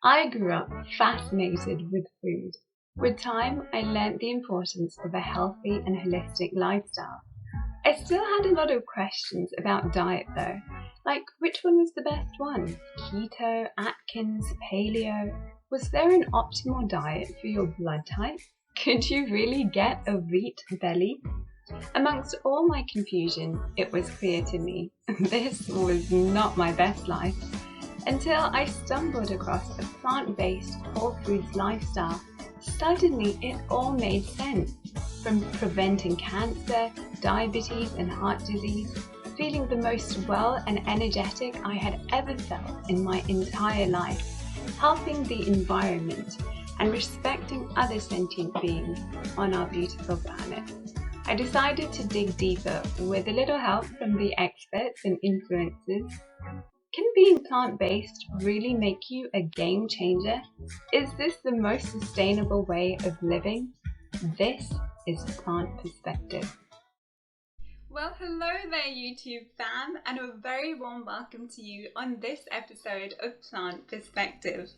I grew up fascinated with food. With time, I learnt the importance of a healthy and holistic lifestyle. I still had a lot of questions about diet though, like which one was the best one? Keto, Atkins, paleo? Was there an optimal diet for your blood type? Could you really get a wheat belly? Amongst all my confusion, it was clear to me this was not my best life until I stumbled across a plant-based whole foods lifestyle. Suddenly it all made sense, from preventing cancer, diabetes and heart disease, feeling the most well and energetic I had ever felt in my entire life, helping the environment and respecting other sentient beings on our beautiful planet. I decided to dig deeper with a little help from the experts and influencers. Can being plant-based really make you a game changer? Is this the most sustainable way of living? This is Plant Perspective. Well, hello there YouTube fam, and a very warm welcome to you on this episode of Plant Perspective.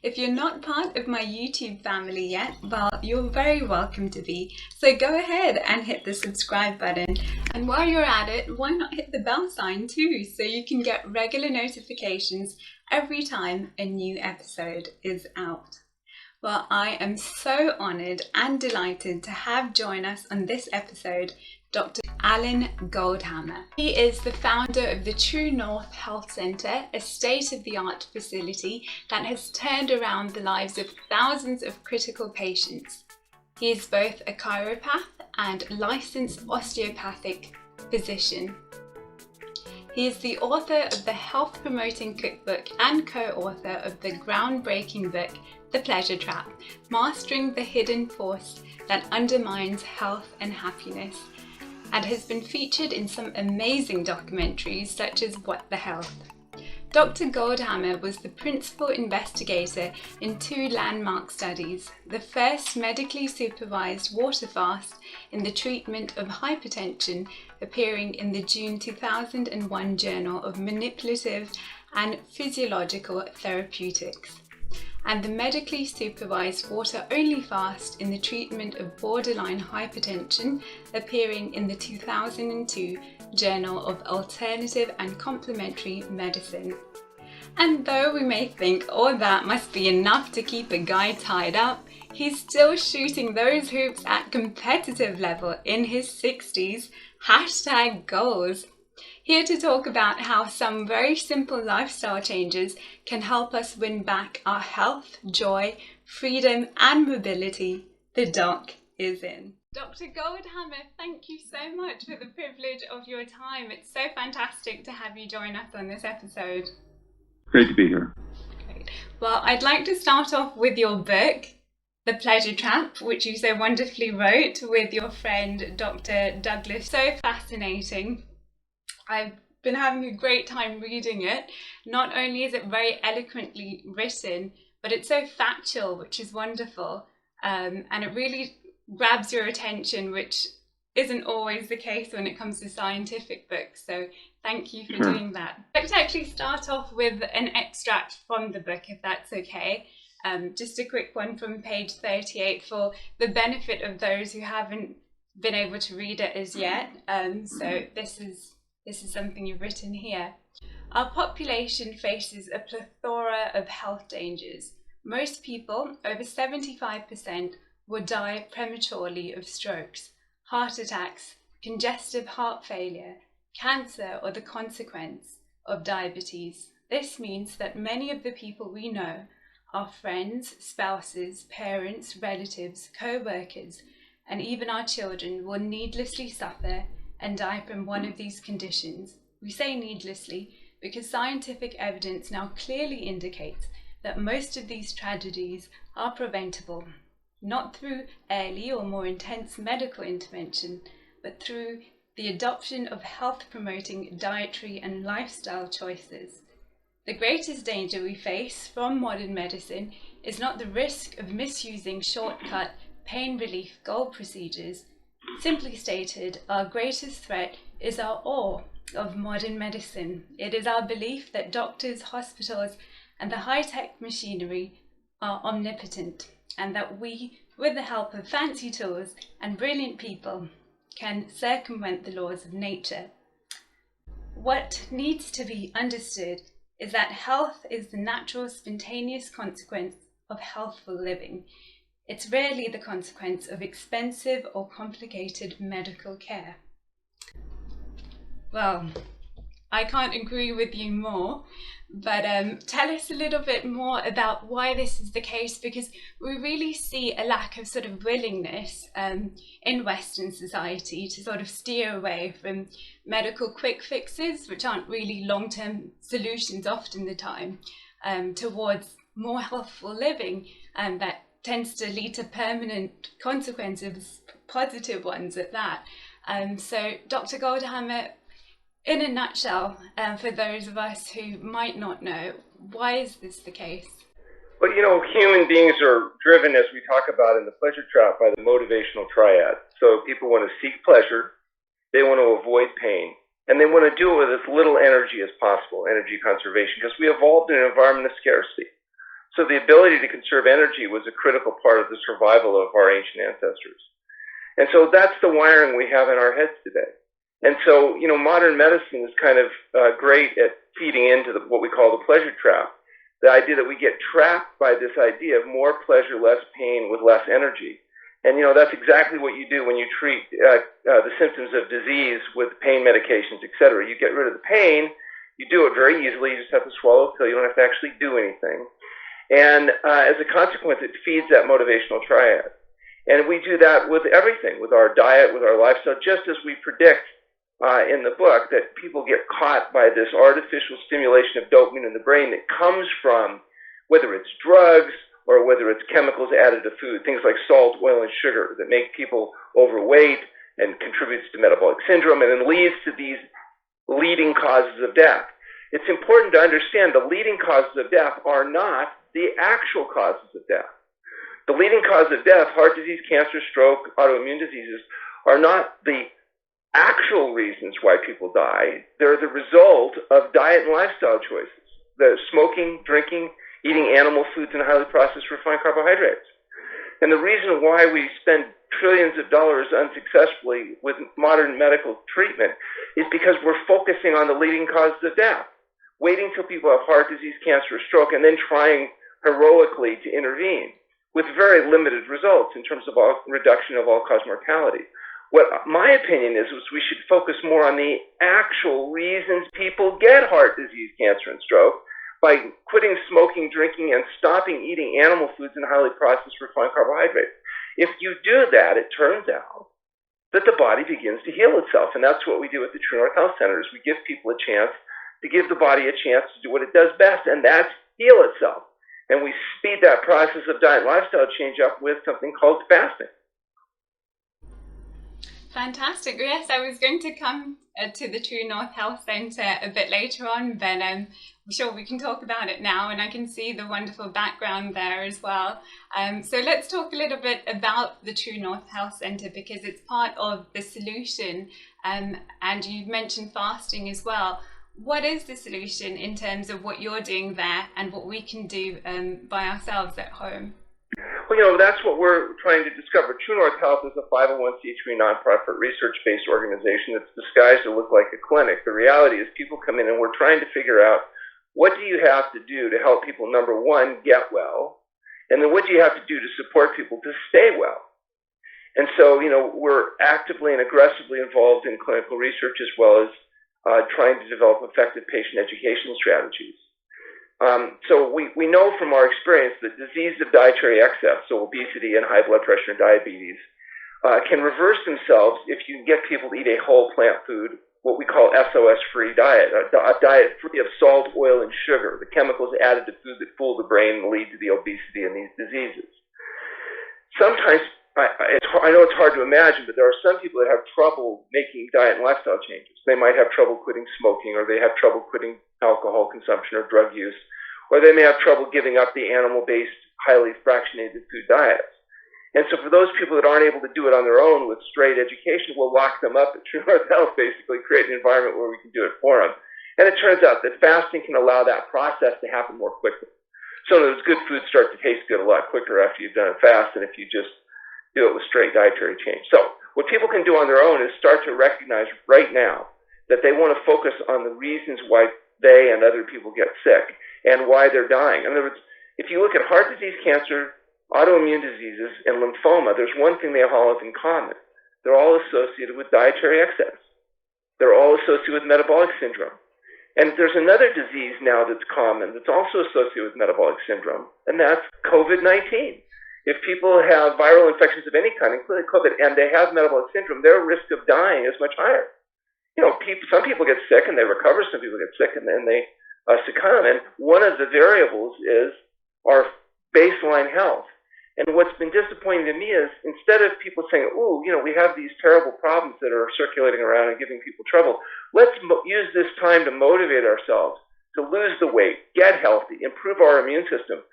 If you're not part of my YouTube family yet, well, you're very welcome to be. So go ahead and hit the subscribe button. And while you're at it, why not hit the bell sign too, so you can get regular notifications every time a new episode is out. Well, I am so honoured and delighted to have join us on this episode Dr. Alan Goldhamer. He is the founder of the True North Health Centre, a state-of-the-art facility that has turned around the lives of thousands of critical patients. He is both a chiropath and licensed osteopathic physician. He is the author of the Health Promoting Cookbook and co-author of the groundbreaking book, The Pleasure Trap, Mastering the Hidden Force that Undermines Health and Happiness, and has been featured in some amazing documentaries such as What the Health. Dr. Goldhamer was the principal investigator in two landmark studies, the first medically supervised water-fast in the treatment of hypertension, appearing in the June 2001 Journal of Manipulative and Physiological Therapeutics, and the medically supervised water-only fast in the treatment of borderline hypertension, appearing in the 2002 Journal of Alternative and Complementary Medicine. And though we may think all that must be enough to keep a guy tied up, he's still shooting those hoops at competitive level in his 60s, #goals. Here to talk about how some very simple lifestyle changes can help us win back our health, joy, freedom and mobility, the doc is in. Dr. Goldhamer, thank you so much for the privilege of your time. It's so fantastic to have you join us on this episode. Great to be here. Great. Well, I'd like to start off with your book, The Pleasure Trap, which you so wonderfully wrote with your friend Dr. Douglas. So fascinating. I've been having a great time reading it. Not only is it very eloquently written, but it's so factual, which is wonderful. And it really grabs your attention, which isn't always the case when it comes to scientific books. So thank you for doing that. I'd like to actually start off with an extract from the book, if that's okay. Just a quick one from page 38 for the benefit of those who haven't been able to read it as yet. So this is something you've written here. Our population faces a plethora of health dangers. Most people, over 75%, will die prematurely of strokes, heart attacks, congestive heart failure, cancer, or the consequence of diabetes. This means that many of the people we know, our friends, spouses, parents, relatives, co-workers, and even our children will needlessly suffer and die from one of these conditions. We say needlessly because scientific evidence now clearly indicates that most of these tragedies are preventable, not through early or more intense medical intervention, but through the adoption of health-promoting dietary and lifestyle choices. The greatest danger we face from modern medicine is not the risk of misusing shortcut pain relief goal procedures. Simply stated, our greatest threat is our awe of modern medicine. It is our belief that doctors, hospitals, and the high-tech machinery are omnipotent, and that we, with the help of fancy tools and brilliant people, can circumvent the laws of nature. What needs to be understood is that health is the natural, spontaneous consequence of healthful living. It's rarely the consequence of expensive or complicated medical care. Well, I can't agree with you more, but tell us a little bit more about why this is the case, because we really see a lack of sort of willingness in Western society to sort of steer away from medical quick fixes, which aren't really long-term solutions often the time, towards more healthful living, and that tends to lead to permanent consequences, positive ones at that. So Dr. Goldhamer, in a nutshell, for those of us who might not know, why is this the case? Well, human beings are driven, as we talk about in the pleasure trap, by the motivational triad. So people want to seek pleasure, they want to avoid pain, and they want to do it with as little energy as possible, energy conservation, because we evolved in an environment of scarcity. So the ability to conserve energy was a critical part of the survival of our ancient ancestors. And so that's the wiring we have in our heads today. And so, modern medicine is kind of great at feeding into what we call the pleasure trap. The idea that we get trapped by this idea of more pleasure, less pain, with less energy. And, that's exactly what you do when you treat the symptoms of disease with pain medications, et cetera. You get rid of the pain. You do it very easily. You just have to swallow a pill. You don't have to actually do anything. And as a consequence, it feeds that motivational triad. And we do that with everything, with our diet, with our lifestyle, just as we predict in the book that people get caught by this artificial stimulation of dopamine in the brain that comes from whether it's drugs or whether it's chemicals added to food, things like salt, oil, and sugar that make people overweight and contributes to metabolic syndrome and then leads to these leading causes of death. It's important to understand the leading causes of death are not the actual causes of death. The leading cause of death, heart disease, cancer, stroke, autoimmune diseases, are not the actual reasons why people die. They're the result of diet and lifestyle choices. The smoking, drinking, eating animal foods and highly processed refined carbohydrates. And the reason why we spend trillions of dollars unsuccessfully with modern medical treatment is because we're focusing on the leading causes of death, waiting till people have heart disease, cancer, or stroke, and then trying heroically to intervene with very limited results in terms of reduction of all-cause mortality. What my opinion is we should focus more on the actual reasons people get heart disease, cancer, and stroke by quitting smoking, drinking, and stopping eating animal foods and highly processed refined carbohydrates. If you do that, it turns out that the body begins to heal itself, and that's what we do at the True North Health Centers. We give people a chance to give the body a chance to do what it does best, and that's heal itself. And we speed that process of diet and lifestyle change up with something called fasting. Fantastic. Yes, I was going to come to the True North Health Centre a bit later on, but I'm sure we can talk about it now, and I can see the wonderful background there as well. So let's talk a little bit about the True North Health Centre, because it's part of the solution, and you mentioned fasting as well. What is the solution in terms of what you're doing there and what we can do by ourselves at home? Well, that's what we're trying to discover. True North Health is a 501c3 nonprofit research-based organization that's disguised to look like a clinic. The reality is people come in and we're trying to figure out what do you have to do to help people, number one, get well, and then what do you have to do to support people to stay well. And so, we're actively and aggressively involved in clinical research as well as trying to develop effective patient education strategies. So we know from our experience that disease of dietary excess, so obesity and high blood pressure and diabetes, can reverse themselves if you get people to eat a whole plant food, what we call SOS-free diet, a diet free of salt, oil, and sugar, the chemicals added to food that fool the brain and lead to the obesity and these diseases. Sometimes, I know it's hard to imagine, but there are some people that have trouble making diet and lifestyle changes. They might have trouble quitting smoking, or they have trouble quitting alcohol consumption or drug use, or they may have trouble giving up the animal-based, highly fractionated food diets. And so for those people that aren't able to do it on their own with straight education, we'll lock them up at True North Health, basically create an environment where we can do it for them. And it turns out that fasting can allow that process to happen more quickly. So those good foods start to taste good a lot quicker after you've done a fast than if you just do it with straight dietary change. So what people can do on their own is start to recognize right now that they want to focus on the reasons why they and other people get sick and why they're dying. In other words, if you look at heart disease, cancer, autoimmune diseases, and lymphoma, there's one thing they all have in common. They're all associated with dietary excess. They're all associated with metabolic syndrome. And there's another disease now that's common that's also associated with metabolic syndrome, and that's COVID-19. If people have viral infections of any kind, including COVID, and they have metabolic syndrome, their risk of dying is much higher. Some people get sick and they recover, some people get sick and then they succumb. And one of the variables is our baseline health. And what's been disappointing to me is instead of people saying, we have these terrible problems that are circulating around and giving people trouble, let's use this time to motivate ourselves to lose the weight, get healthy, improve our immune system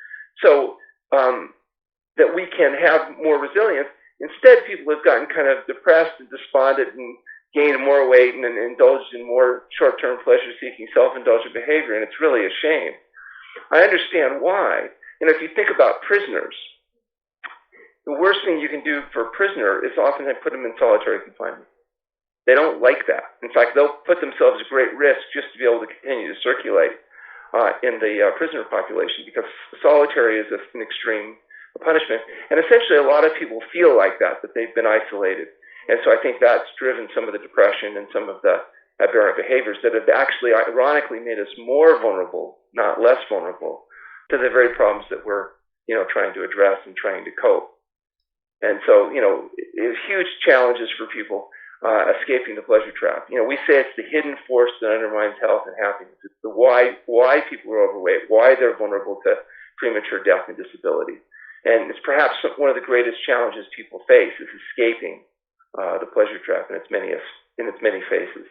so that we can have more resilience. Instead, people have gotten kind of depressed and despondent and gained more weight and indulged in more short-term pleasure-seeking, self-indulgent behavior, and it's really a shame. I understand why. If you think about prisoners, the worst thing you can do for a prisoner is often put them in solitary confinement. They don't like that. In fact, they'll put themselves at great risk just to be able to continue to circulate in the prisoner population because solitary is an extreme punishment. And essentially, a lot of people feel like that they've been isolated. And so I think that's driven some of the depression and some of the aberrant behaviors that have actually, ironically, made us more vulnerable, not less vulnerable, to the very problems that we're, trying to address and trying to cope. And so, it's huge challenges for people escaping the pleasure trap. We say it's the hidden force that undermines health and happiness. It's the why people are overweight, why they're vulnerable to premature death and disability. And it's perhaps one of the greatest challenges people face is escaping the pleasure trap in its many faces.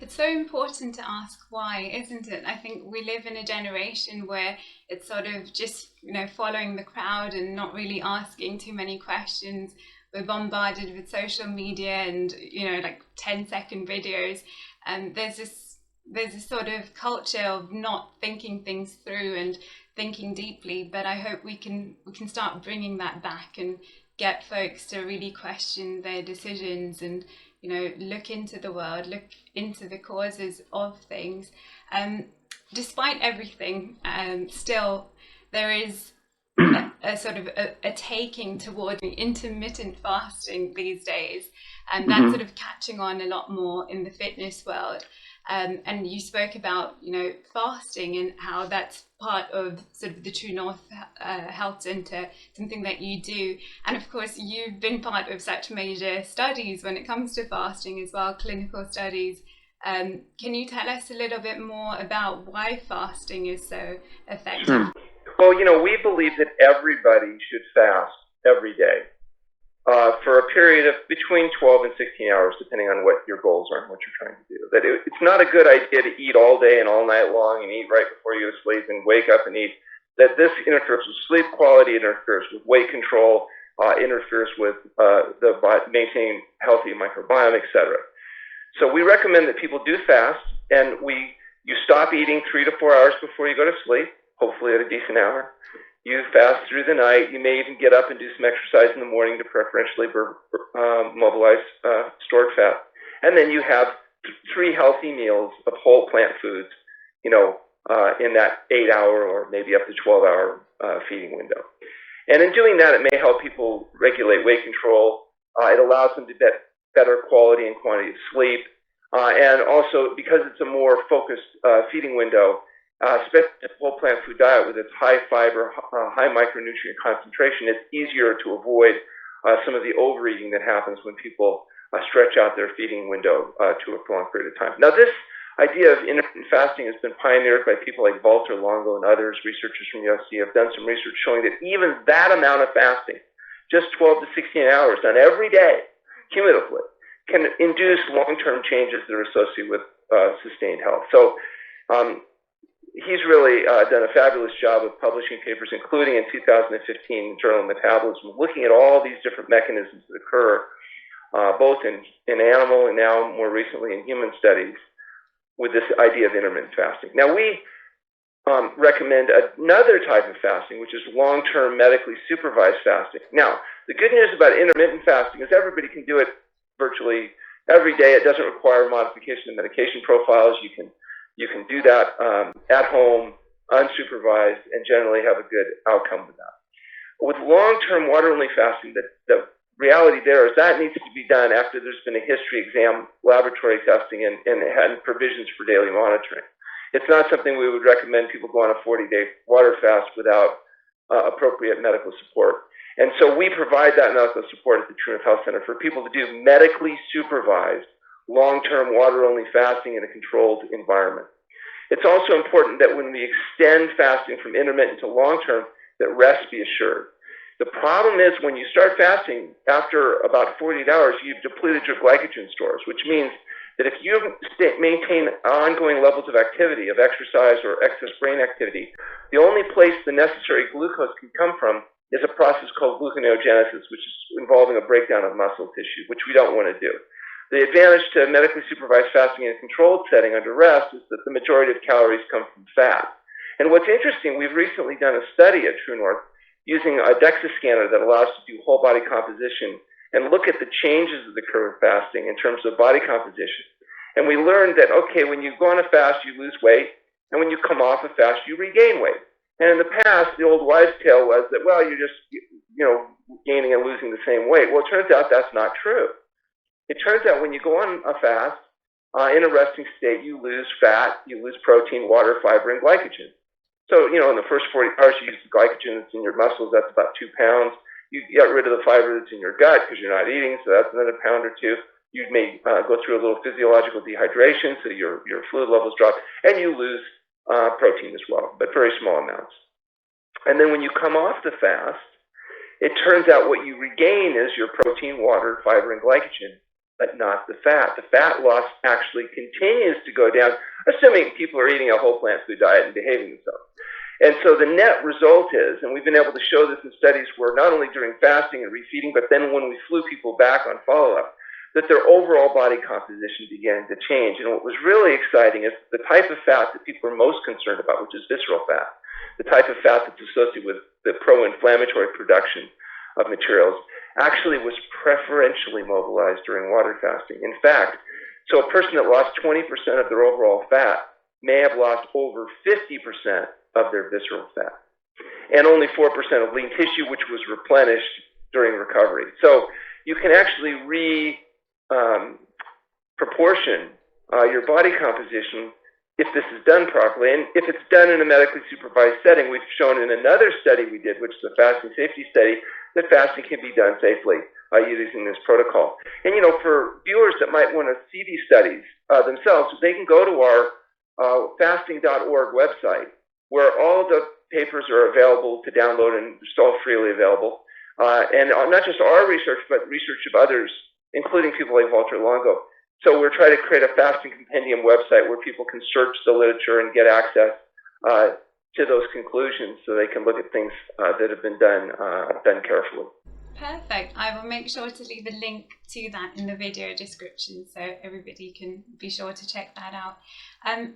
It's so important to ask why, isn't it? I think we live in a generation where it's sort of just, following the crowd and not really asking too many questions. We're bombarded with social media and, 10-second videos. And there's this sort of culture of not thinking things through and thinking deeply. But I hope we can start bringing that back and get folks to really question their decisions and look into the world, look into the causes of things. Despite everything, still there is a sort of a taking toward intermittent fasting these days, and that's sort of catching on a lot more in the fitness world. And you spoke about, fasting and how that's part of sort of the True North Health Center, something that you do. And of course, you've been part of such major studies when it comes to fasting as well, clinical studies. Can you tell us a little bit more about why fasting is so effective? Sure. Well, we believe that everybody should fast every day. For a period of between 12 and 16 hours, depending on what your goals are and what you're trying to do. That it's not a good idea to eat all day and all night long and eat right before you go to sleep and wake up and eat. That this interferes with sleep quality, interferes with weight control, interferes with maintaining healthy microbiome, etc. So we recommend that people do fast, and you stop eating 3 to 4 hours before you go to sleep, hopefully at a decent hour. You fast through the night. You may even get up and do some exercise in the morning to preferentially mobilize stored fat. And then you have 3 healthy meals of whole plant foods, in that 8-hour or maybe up to 12-hour feeding window. And in doing that, it may help people regulate weight control. It allows them to get better quality and quantity of sleep. And also, because it's a more focused feeding window, especially a whole plant food diet with its high fiber, high micronutrient concentration, it's easier to avoid some of the overeating that happens when people stretch out their feeding window to a prolonged period of time. Now, this idea of intermittent fasting has been pioneered by people like Walter Longo and others. Researchers from USC have done some research showing that even that amount of fasting, just 12 to 16 hours done every day, cumulatively, can induce long-term changes that are associated with sustained health. So he's really done a fabulous job of publishing papers, including in 2015 in the Journal of Metabolism, looking at all these different mechanisms that occur, both in animal and now more recently in human studies, with this idea of intermittent fasting. Now, we recommend another type of fasting, which is long-term medically supervised fasting. Now, the good news about intermittent fasting is everybody can do it virtually every day. It doesn't require modification of medication profiles. You can do that at home, unsupervised, and generally have a good outcome with that. With long-term water-only fasting, the reality there is that needs to be done after there's been a history exam, laboratory testing, and provisions for daily monitoring. It's not something we would recommend people go on a 40-day water fast without appropriate medical support. And so we provide that medical support at the Treatment Health Center for people to do medically supervised long-term water-only fasting in a controlled environment. It's also important that when we extend fasting from intermittent to long-term, that rest be assured. The problem is when you start fasting, after about 48 hours, you've depleted your glycogen stores, which means that if you maintain ongoing levels of activity, of exercise or excess brain activity, the only place the necessary glucose can come from is a process called gluconeogenesis, which is involving a breakdown of muscle tissue, which we don't want to do. The advantage to medically supervised fasting in a controlled setting under rest is that the majority of calories come from fat. And what's interesting, we've recently done a study at True North using a DEXA scanner that allows us to do whole body composition and look at the changes of the curve of fasting in terms of body composition. And we learned that, okay, when you go on a fast, you lose weight, and when you come off a fast, you regain weight. And in the past, the old wives' tale was that, well, you're just, gaining and losing the same weight. Well, it turns out that's not true. It turns out when you go on a fast, in a resting state, you lose fat, you lose protein, water, fiber, and glycogen. So, in the first 40 hours, you use the glycogen that's in your muscles, that's about 2 pounds. You get rid of the fiber that's in your gut because you're not eating, so that's another pound or 2. You may go through a little physiological dehydration, so your fluid levels drop, and you lose protein as well, but very small amounts. And then when you come off the fast, it turns out what you regain is your protein, water, fiber, and glycogen, but not the fat. The fat loss actually continues to go down, assuming people are eating a whole plant food diet and behaving themselves. And so the net result is, and we've been able to show this in studies where not only during fasting and refeeding, but then when we flew people back on follow-up, that their overall body composition began to change. And what was really exciting is the type of fat that people are most concerned about, which is visceral fat, the type of fat that's associated with the pro-inflammatory production of materials, actually was preferentially mobilized during water fasting. In fact, so a person that lost 20% of their overall fat may have lost over 50% of their visceral fat, and only 4% of lean tissue, which was replenished during recovery. So you can actually proportion your body composition if this is done properly. And if it's done in a medically supervised setting, we've shown in another study we did, which is a fasting safety study, that fasting can be done safely using this protocol. And, for viewers that might want to see these studies themselves, they can go to our fasting.org website, where all the papers are available to download and still freely available. And not just our research, but research of others, including people like Walter Longo. So we're trying to create a fasting compendium website where people can search the literature and get access to those conclusions so they can look at things that have been done carefully. Perfect. I will make sure to leave a link to that in the video description so everybody can be sure to check that out.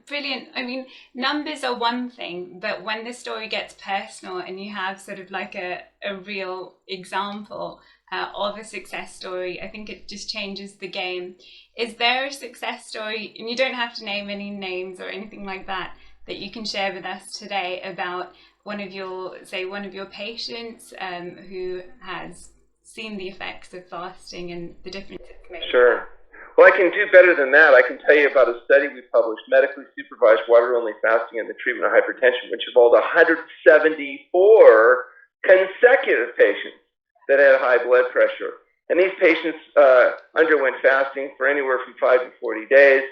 Brilliant. I mean, numbers are one thing, but when the story gets personal and you have sort of like a real example of a success story, I think it just changes the game. Is there a success story, and you don't have to name any names or anything like that, that you can share with us today about one of your patients who has seen the effects of fasting and the difference it's made? Sure. Well, I can do better than that. I can tell you about a study we published, Medically Supervised Water-Only Fasting and the Treatment of Hypertension, which involved 174 consecutive patients that had high blood pressure. And these patients underwent fasting for anywhere from 5 to 40 days.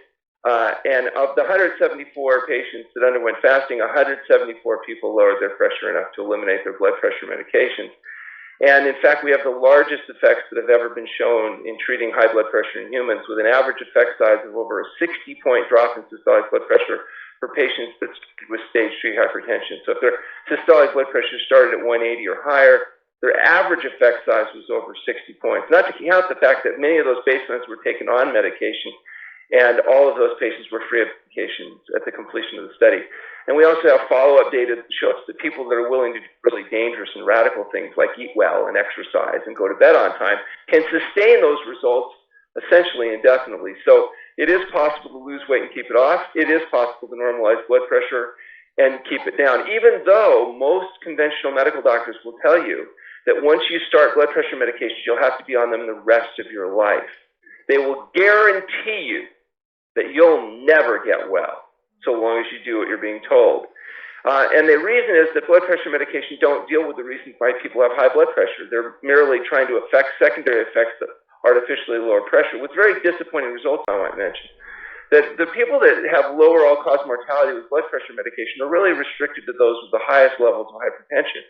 And of the 174 patients that underwent fasting, 174 people lowered their pressure enough to eliminate their blood pressure medications. And in fact, we have the largest effects that have ever been shown in treating high blood pressure in humans, with an average effect size of over a 60-point drop in systolic blood pressure for patients with stage 3 hypertension. So if their systolic blood pressure started at 180 or higher, their average effect size was over 60 points. Not to count the fact that many of those baselines were taken on medication. And all of those patients were free of medications at the completion of the study. And we also have follow-up data that shows that people that are willing to do really dangerous and radical things like eat well and exercise and go to bed on time can sustain those results essentially indefinitely. So it is possible to lose weight and keep it off. It is possible to normalize blood pressure and keep it down, even though most conventional medical doctors will tell you that once you start blood pressure medications, you'll have to be on them the rest of your life. They will guarantee you that you'll never get well so long as you do what you're being told. And the reason is that blood pressure medications don't deal with the reasons why people have high blood pressure. They're merely trying to affect secondary effects that artificially lower pressure, with very disappointing results, I might mention. That the people that have lower all-cause mortality with blood pressure medication are really restricted to those with the highest levels of hypertension.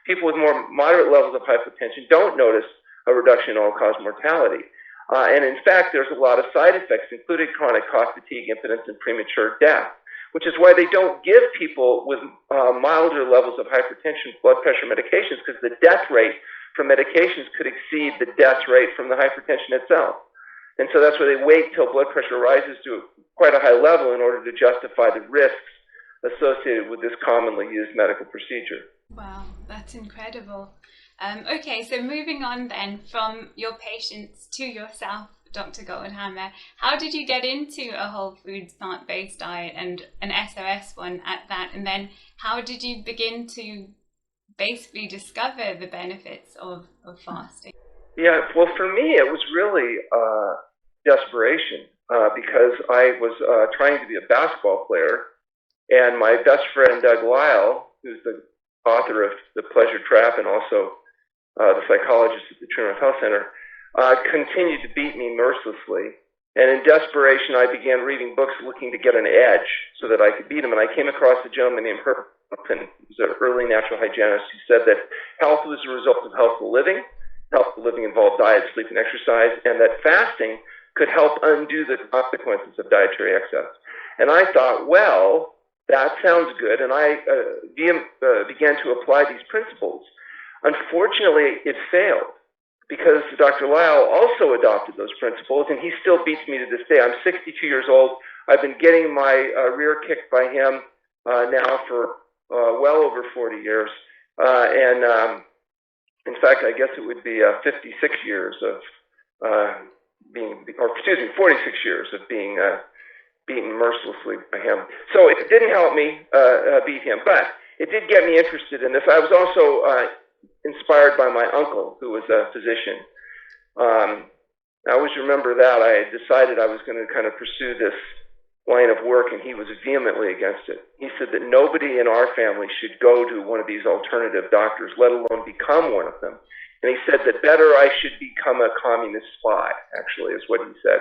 People with more moderate levels of hypertension don't notice a reduction in all-cause mortality. And in fact, there's a lot of side effects, including chronic cough, fatigue, impotence, and premature death, which is why they don't give people with milder levels of hypertension blood pressure medications, because the death rate from medications could exceed the death rate from the hypertension itself. And so that's why they wait till blood pressure rises to quite a high level in order to justify the risks associated with this commonly used medical procedure. Wow, that's incredible. Okay, so moving on then from your patients to yourself, Dr. Goldhamer, how did you get into a whole foods plant-based diet and an SOS one at that? And then how did you begin to basically discover the benefits of fasting? Yeah, well, for me, it was really desperation because I was trying to be a basketball player, and my best friend, Doug Lyle, who's the author of The Pleasure Trap and also the psychologist at the Treatment of Health Center, continued to beat me mercilessly. And in desperation, I began reading books looking to get an edge so that I could beat him. And I came across a gentleman named Herbert Wilson, who was an early natural hygienist, who said that health was a result of healthful living. Healthful living involved diet, sleep, and exercise, and that fasting could help undo the consequences of dietary excess. And I thought, well, that sounds good, and I began to apply these principles. Unfortunately, it failed, because Dr. Lyle also adopted those principles, and he still beats me to this day. I'm 62 years old. I've been getting my rear kicked by him now for well over 40 years. In fact, I guess it would be 56 years of 46 years of being beaten mercilessly by him. So it didn't help me beat him, but it did get me interested in this. I was also inspired by my uncle, who was a physician. I always remember that. I had decided I was going to kind of pursue this line of work, and he was vehemently against it. He said that nobody in our family should go to one of these alternative doctors, let alone become one of them. And he said that better I should become a communist spy, actually, is what he said.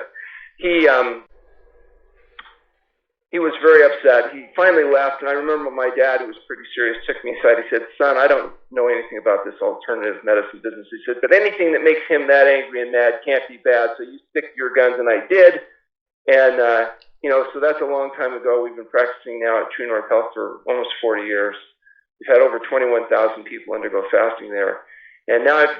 He was very upset. He finally left, and I remember my dad, who was pretty serious, took me aside. He said, "Son, I don't know anything about this alternative medicine business." He said, "But anything that makes him that angry and mad can't be bad, so you stick to your guns." And I did. And, so that's a long time ago. We've been practicing now at True North Health for almost 40 years. We've had over 21,000 people undergo fasting there. And now I've,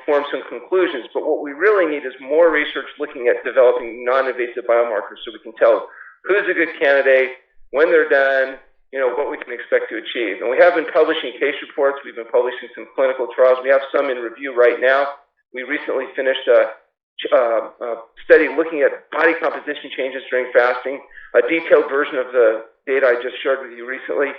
formed some conclusions. But what we really need is more research looking at developing non-invasive biomarkers so we can tell who's a good candidate, when they're done, what we can expect to achieve. And we have been publishing case reports. We've been publishing some clinical trials. We have some in review right now. We recently finished a study looking at body composition changes during fasting, a detailed version of the data I just shared with you recently.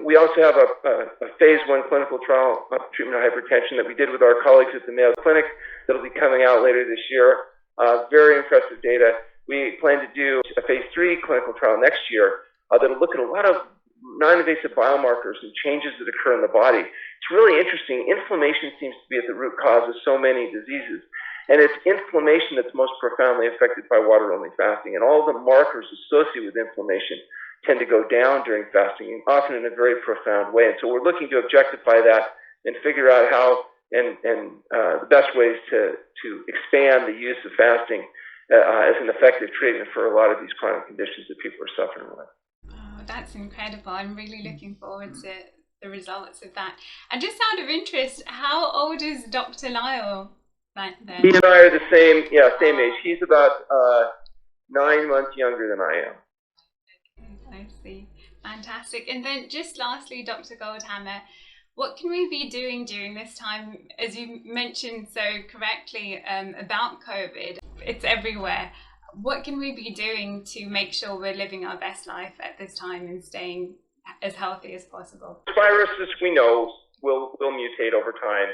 We also have a phase 1 clinical trial of treatment of hypertension that we did with our colleagues at the Mayo Clinic that will be coming out later this year. Very impressive data. We plan to do a phase 3 clinical trial next year that will look at a lot of non-invasive biomarkers and changes that occur in the body. It's really interesting. Inflammation seems to be at the root cause of so many diseases. And it's inflammation that's most profoundly affected by water-only fasting. And all the markers associated with inflammation tend to go down during fasting, and often in a very profound way. And so we're looking to objectify that and figure out how and the best ways to expand the use of fasting as an effective treatment for a lot of these chronic conditions that people are suffering with. Oh, that's incredible. I'm really looking forward to the results of that. And just out of interest, how old is Dr. Lyle back then? He and I are the same age. He's about 9 months younger than I am. I see. Fantastic. And then just lastly, Dr. Goldhamer, what can we be doing during this time? As you mentioned so correctly about COVID, it's everywhere. What can we be doing to make sure we're living our best life at this time and staying as healthy as possible? Viruses, we know, will mutate over time.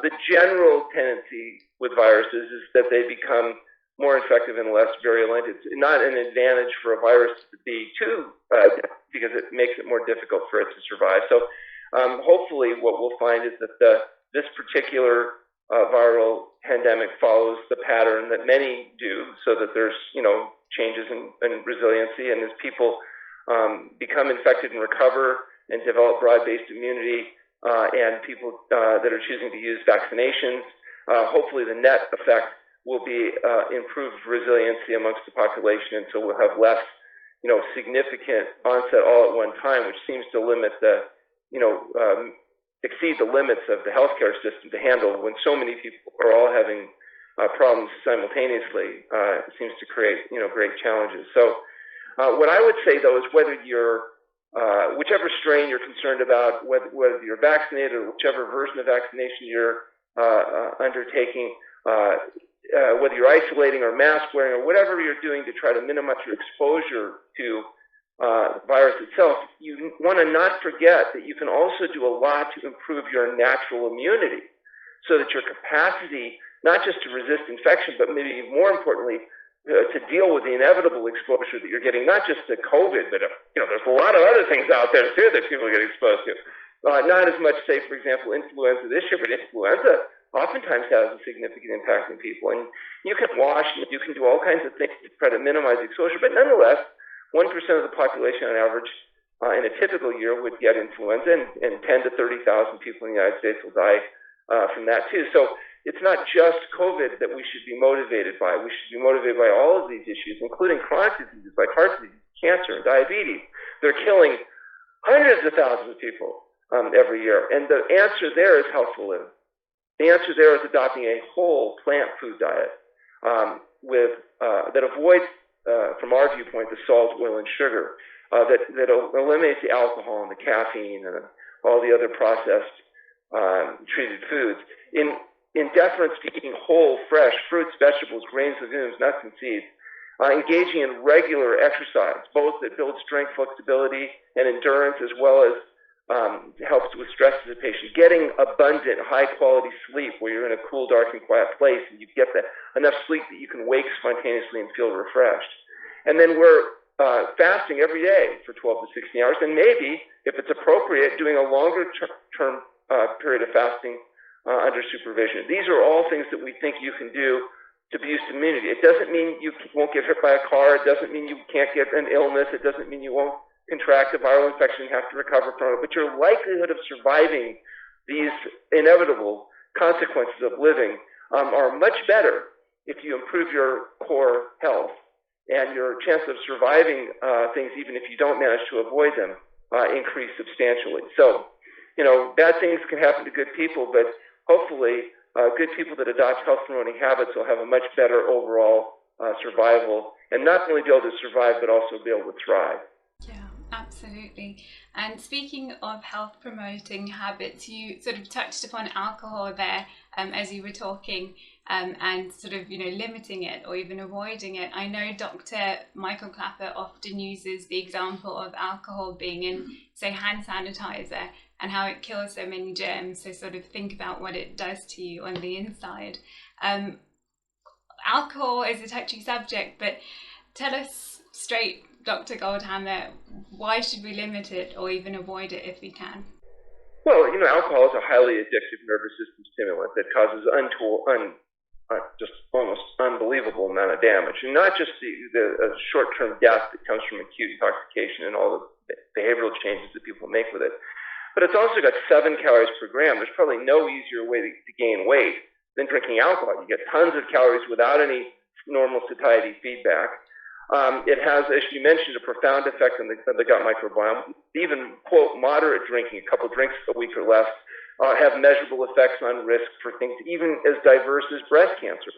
The general tendency with viruses is that they become more effective and less virulent. It's not an advantage for a virus to be too, because it makes it more difficult for it to survive. So hopefully what we'll find is that this particular viral pandemic follows the pattern that many do, so that there's, changes in resiliency, and as people become infected and recover and develop broad-based immunity, and people that are choosing to use vaccinations, hopefully the net effect will be improved resiliency amongst the population, and so we'll have less, significant onset all at one time, which seems to limit exceed the limits of the healthcare system to handle when so many people are all having problems simultaneously. It seems to create, great challenges. So what I would say, though, is whether you're whichever strain you're concerned about, whether you're vaccinated or whichever version of vaccination you're undertaking, whether you're isolating or mask wearing or whatever you're doing to try to minimize your exposure to the virus itself, you want to not forget that you can also do a lot to improve your natural immunity, so that your capacity, not just to resist infection, but maybe more importantly, to deal with the inevitable exposure that you're getting, not just to COVID, but there's a lot of other things out there too that people get exposed to. Not as much, say, for example, influenza this year, but influenza oftentimes has a significant impact on people. And you can wash, you can do all kinds of things to try to minimize exposure, but nonetheless, 1% of the population on average in a typical year would get influenza, and 10 to 30,000 people in the United States will die from that too. So it's not just COVID that we should be motivated by. We should be motivated by all of these issues, including chronic diseases like heart disease, cancer, and diabetes. They're killing hundreds of thousands of people every year. And the answer there is healthful living. The answer there is adopting a whole plant food diet that avoids, from our viewpoint, the salt, oil, and sugar, that eliminates the alcohol and the caffeine and all the other processed treated foods. In deference to eating whole, fresh fruits, vegetables, grains, legumes, nuts, and seeds, engaging in regular exercise, both that builds strength, flexibility, and endurance, as well as helps with stress dissipation, getting abundant, high-quality sleep where you're in a cool, dark, and quiet place, and you get enough sleep that you can wake spontaneously and feel refreshed. And then we're fasting every day for 12 to 16 hours, and maybe, if it's appropriate, doing a longer-term period of fasting under supervision. These are all things that we think you can do to boost immunity. It doesn't mean you won't get hit by a car. It doesn't mean you can't get an illness. It doesn't mean you won't contract a viral infection and have to recover from it. But your likelihood of surviving these inevitable consequences of living are much better if you improve your core health, and your chance of surviving things, even if you don't manage to avoid them, increase substantially. So, bad things can happen to good people, but hopefully good people that adopt health-promoting habits will have a much better overall survival, and not only be able to survive, but also be able to thrive. Yeah, absolutely. And speaking of health-promoting habits, you sort of touched upon alcohol there as you were talking, and sort of, limiting it or even avoiding it. I know Dr. Michael Clapper often uses the example of alcohol being in, say, hand sanitizer, and how it kills so many germs. So sort of think about what it does to you on the inside. Alcohol is a touchy subject, but tell us straight, Dr. Goldhamer, why should we limit it or even avoid it if we can? Well, alcohol is a highly addictive nervous system stimulant that causes just almost unbelievable amount of damage, and not just the short-term death that comes from acute intoxication and all the behavioral changes that people make with it, but it's also got 7 calories per gram. There's probably no easier way to gain weight than drinking alcohol. You get tons of calories without any normal satiety feedback. It has, as you mentioned, a profound effect on the gut microbiome. Even, quote, moderate drinking, a couple drinks a week or less, have measurable effects on risk for things even as diverse as breast cancer.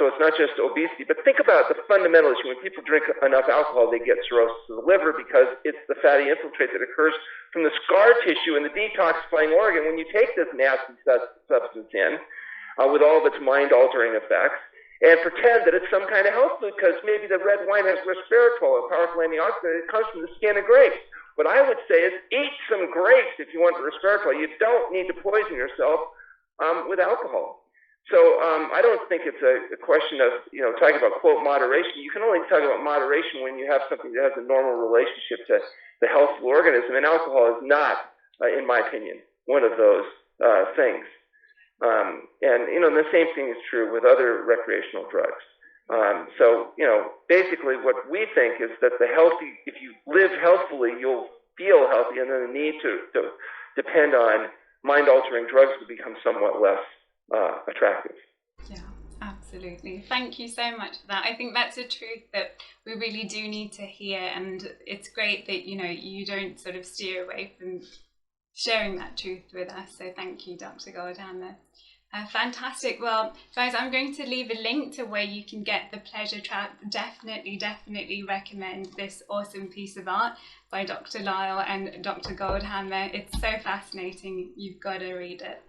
So it's not just obesity, but think about the fundamental issue. When people drink enough alcohol, they get cirrhosis of the liver because it's the fatty infiltrate that occurs from the scar tissue in the detoxifying organ when you take this nasty substance in with all of its mind-altering effects and pretend that it's some kind of health food because maybe the red wine has resveratrol, a powerful antioxidant. It comes from the skin of grapes. What I would say is eat some grapes if you want resveratrol. You don't need to poison yourself with alcohol. So I don't think it's a question of, talking about, quote, moderation. You can only talk about moderation when you have something that has a normal relationship to the health of the organism, and alcohol is not, in my opinion, one of those things. And the same thing is true with other recreational drugs. So basically what we think is that if you live healthfully, you'll feel healthy, and then the need to depend on mind-altering drugs will become somewhat less attractive. Yeah, absolutely. Thank you so much for that. I think that's a truth that we really do need to hear, and it's great that you don't sort of steer away from sharing that truth with us. So thank you, Dr. Goldhamer. Fantastic. Well, guys, I'm going to leave a link to where you can get the Pleasure Trap. Definitely recommend this awesome piece of art by Dr. Lyle and Dr. Goldhamer. It's so fascinating. You've got to read it.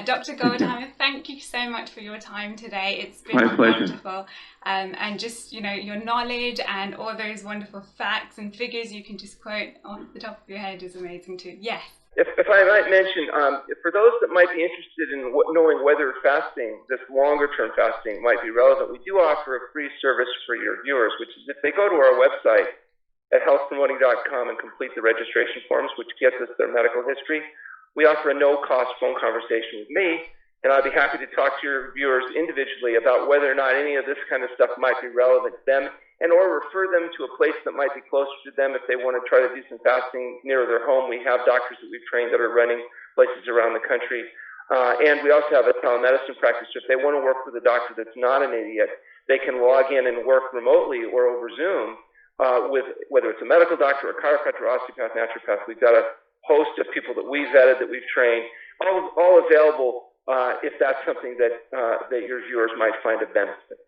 Dr. Goldhamer, thank you so much for your time today. It's been wonderful. And just, your knowledge and all those wonderful facts and figures you can just quote off the top of your head is amazing too. Yes. If I might mention, for those that might be interested in knowing whether fasting, this longer-term fasting, might be relevant, we do offer a free service for your viewers, which is if they go to our website at healthpromoting.com and complete the registration forms, which gets us their medical history, we offer a no-cost phone conversation with me, and I'd be happy to talk to your viewers individually about whether or not any of this kind of stuff might be relevant to them, and or refer them to a place that might be closer to them if they want to try to do some fasting near their home. We have doctors that we've trained that are running places around the country. And we also have a telemedicine practice. So if they want to work with a doctor that's not an idiot, they can log in and work remotely or over Zoom with whether it's a medical doctor, a chiropractor, osteopath, naturopath. We've got a host of people that we've vetted, that we've trained, all available if that's something that your viewers might find a benefit.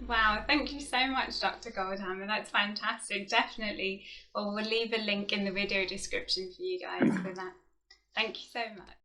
Wow, thank you so much, Dr. Goldhamer. That's fantastic. Definitely. Well, we'll leave a link in the video description for you guys for that. Thank you so much.